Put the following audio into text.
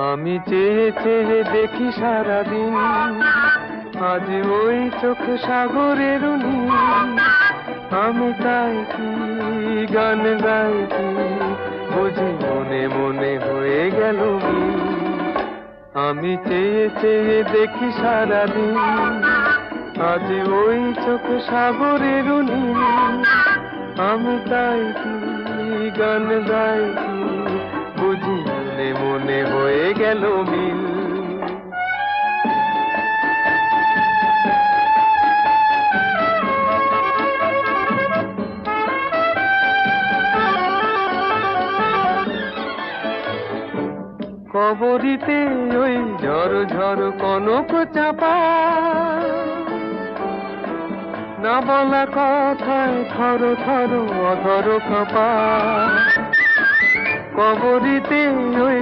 আমি চেয়ে চেয়ে দেখি সারাদিন, আজ ওই চোখ সাগরের নীল। আমি তাই কি গান গাই কি, বুঝি মনে মনে হয়ে গেল মিল। আমি চেয়ে চেয়ে দেখি সারাদিন, আজ ওই চোখ সাগরের নীল। আমি তাই কি গান গাই কি, বুঝি মনে মনে হয়ে গেল মিল। কবরীতে ওই ঝড় ঝড় কনক চাপা, না বলা কথায় থর থর অধর কাঁপা। কবরীতে ওই